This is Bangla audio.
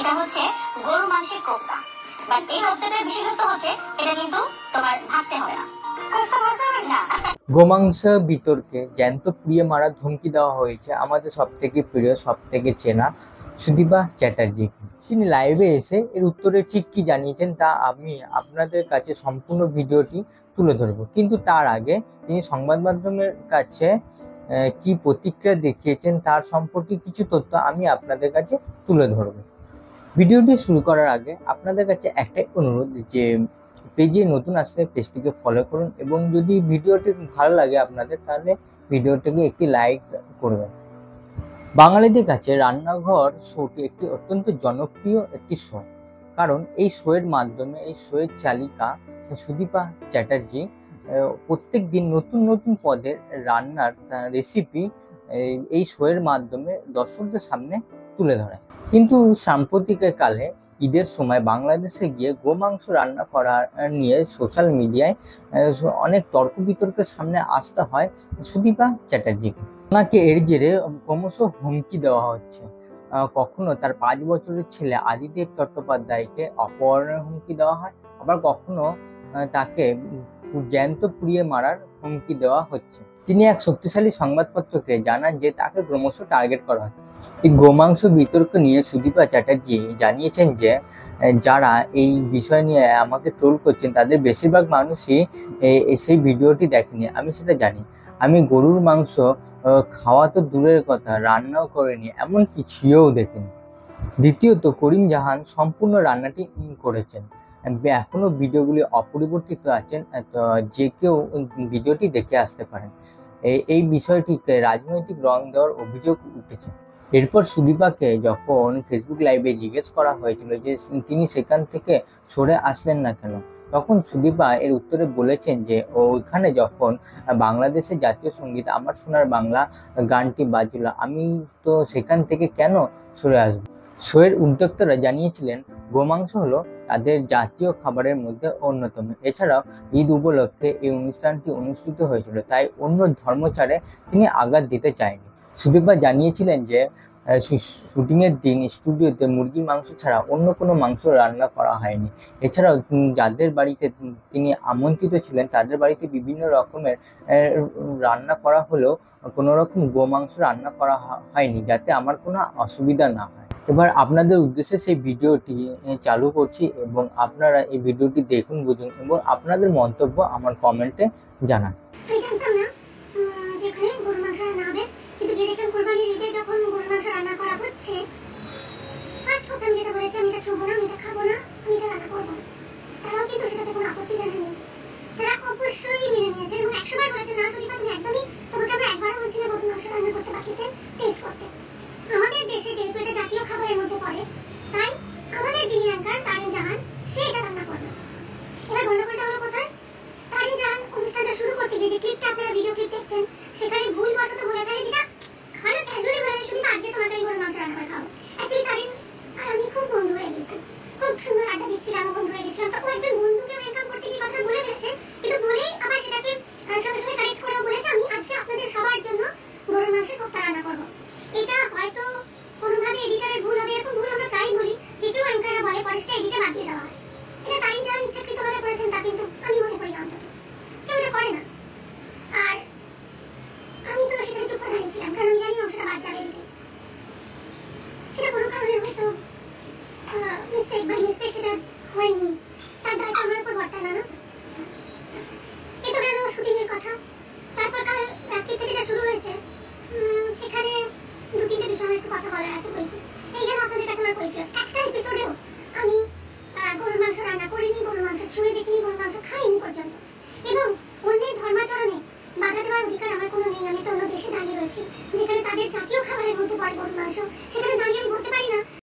এটা হচ্ছে গরু মাংসের কোফতা। বাট এই কোফতাটার বিশেষত্ব হচ্ছে এটা কিন্তু তোমার ভাজতে হবে না। কোফতা ভাজতে হবে না। গোমাংস বিতর্কে জ্যান্ত পুড়িয়ে মারার ধমকি দেওয়া হয়েছে আমাদের সবথেকে প্রিয়, সবথেকে চেনা সুদীপা চ্যাটার্জিকে। তিনি লাইভে এসে এর উত্তরে ঠিক কি জানিয়েছেন তা আমি আপনাদের কাছে সম্পূর্ণ ভিডিওটি তুলে ধরবো, কিন্তু তার আগে তিনি সংবাদ মাধ্যমের কাছে কি প্রতিক্রিয়া দেখিয়েছেন তার সম্পর্কে কিছু তথ্য আমি আপনাদের কাছে তুলে ধরবো। ভিডিওটি শুরু করার আগে আপনাদের কাছে একটাই অনুরোধ যে পেজে নতুন আসলে পেজটিকে ফলো করুন এবং যদি ভিডিওটি ভালো লাগে আপনাদের তাহলে ভিডিওটিকে একটি লাইক করবেন। বাঙালিদের কাছে রান্নাঘর শোটি একটি অত্যন্ত জনপ্রিয় একটি শো, কারণ এই শোয়ের মাধ্যমে এই শোয়ের চালিকা সুদীপা চ্যাটার্জি প্রত্যেক দিন নতুন নতুন পদের রান্নার রেসিপি এই শোয়ের মাধ্যমে দর্শকদের সামনে তুলে ধরে। কিন্তু সাম্প্রতিককালে ঈদের সময় বাংলাদেশে গিয়ে গোমাংস রান্না করা নিয়ে সোশ্যাল মিডিয়ায় অনেক তর্ক বিতর্কের সামনে আসতে হয় সুদীপা চ্যাটার্জিকে। ওনাকে এর জেরে ক্রমশ হুমকি দেওয়া হচ্ছে। কখনো তার 5 বছরের ছেলে আদিদেব চট্টোপাধ্যায়কে অপহরণের হুমকি দেওয়া হয়, আবার কখনো তাকে জ্যান্ত পুড়িয়ে মারার হুমকি দেওয়া হচ্ছে। তিনি এক শক্তিশালী সংবাদপত্রকে জানান যে তাকে ক্রমশ টার্গেট করা হচ্ছে। এই গোমাংস বিতর্ক নিয়ে সুদীপা চ্যাটার্জি জানিয়েছেন যে যারা এই বিষয় নিয়ে আমাকে ট্রোল করছেন তাদের বেশিরভাগ মানুষই সেই ভিডিওটি দেখেনি। আমি সেটা জানি। আমি গরুর মাংস খাওয়া তো দূরের কথা, রান্নাও করিনি, এমনকি ছুঁয়েও দেখিনি। দ্বিতীয়ত, করিম জাহান সম্পূর্ণ রান্নাটি করেছেন। এখনো ভিডিওগুলি অপরিবর্তিত আছেন, যে কেউ ভিডিওটি দেখে আসতে পারেন। এই বিষয়টিকে রাজনৈতিক রং দেওয়ার অভিযোগ উঠেছে। এরপর সুদীপাকে যখন ফেসবুক লাইভে জিজ্ঞেস করা হয়েছিল যে তিনি সেখান থেকে সরে আসলেন না কেন, তখন সুদীপা এর উত্তরে বলেছেন যে ওইখানে যখন বাংলাদেশের জাতীয় সঙ্গীত আমার সোনার বাংলা গানটি বাজল, আমি তো সেখান থেকে কেন সরে আসবো। শোয়ের উদ্যোক্তারা জানিয়েছিলেন গোমাংস হলো তাদের জাতীয় খাবারের মধ্যে অন্যতম। এছাড়াও ঈদ উপলক্ষে এই অনুষ্ঠানটি অনুষ্ঠিত হয়েছিল, তাই অন্য ধর্মচারে তিনি আঘাত দিতে চায়নি। সুদীপা জানিয়েছিলেন যে শুটিংয়ের দিন স্টুডিওতে মুরগির মাংস ছাড়া অন্য কোনো মাংস রান্না করা হয়নি। এছাড়াও যাদের বাড়িতে তিনি আমন্ত্রিত ছিলেন তাদের বাড়িতে বিভিন্ন রকমের রান্না করা হলেও কোনো রকম গোমাংস রান্না করা হয়নি, যাতে আমার কোনো অসুবিধা না হয়। এবার আপনাদের উদ্দেশ্যে সেই ভিডিওটি চালু করছি এবং আপনারা এই ভিডিওটি দেখুন, বুঝুন এবং আপনাদের মন্তব্য আমার কমেন্টে জানান। অবশ্যই মেনে নিয়েছে এবং 100 বার বলেছে না সুদীপা তুমি একদমই, তোমাকে আমরা একবার বলছিলে গরুর মাংস রান্না করতে বাকিতে টেস্ট করতে। আমাদের দেশে যেহেতু এটা জাতীয় খাবারের মধ্যে পড়ে, তাই আমাদের যিনি অ্যাঙ্কার তারিন জাহান সে এটা রান্না করবে। এবার গন্ডগোলটা হলো কোথায়? তারিন জাহান অনুষ্ঠানটা শুরু করতে গিয়ে যে ক্লিপটা আপনারা ভিডিও ক্লিপ দেখছেন সেখানে ভুলবশত বলে ফেলে যেটা হয়তো ক্যাজুয়ালি বলে সুদীপা আজকে তোমাকে আমি গরুর মাংস রান্না করে খাবো। অ্যাকচুয়ালি তারিন আর আমি খুব বন্ধু হয়ে গেছি, খুব সুন্দর আড্ডা দিচ্ছিলাম, বন্ধু হয়ে গেছিলাম। তখন একজন বন্ধুকে ওয়েলকাম করতে গিয়ে কথা বলে ফেলছে, কিন্তু বলেই আবার সেটাকে সঙ্গে সঙ্গে কারেক্ট করেও বলেছে আমি আজকে আপনাদের সবার জন্য গরুর মাংসের কোফতা রান্না করবো। এটা হয়তো কোনোভাবে এডিটরের ভুল হবে, এরকম ভুল আমরা প্রায় বলি, যে কেউ অ্যাঙ্কাররা বলে পরে সেটা এডিটে বাদ দিয়ে দেওয়া হয়। এটা তারিন জাহান ইচ্ছাকৃতভাবে করেছেন তা কিন্তু আমি মনে করি না, অন্তত কেউ এটা করে না। আর আমি তো সেখানে চুপ করে দাঁড়িয়েছিলাম, কারণ আমি জানি অংশটা বাদ যাবে এদিকে। সেটা কোনো কারণে হয়তো মিস্টেক বাই মিস্টেক সেটা হয়নি, তার দায়টা আমার উপর বর্তায় না। এ তো গেল শুটিং এর কথা। তারপর কাল রাত্রি থেকে যা শুরু হয়েছে সেখানে 2-3টে বিষয় আমার একটু কথা বলার আছে। বই কি এই গেল আপনাদের কাছে আমার কৈফিয়ত। একটা এপিসোডেও আমি গরুর মাংস রান্না করিনি, গরুর মাংস ছুঁয়ে দেখিনি, গরুর মাংস খাইনি পর্যন্ত, এবং অন্যের ধর্মাচরণে বাধা দেওয়ার অধিকার আমার কোনো নেই। আমি তো অন্য দেশে দাঁড়িয়ে রয়েছি যেখানে তাদের জাতীয় খাবারের মধ্যে পড়ে গরুর মাংস, সেখানে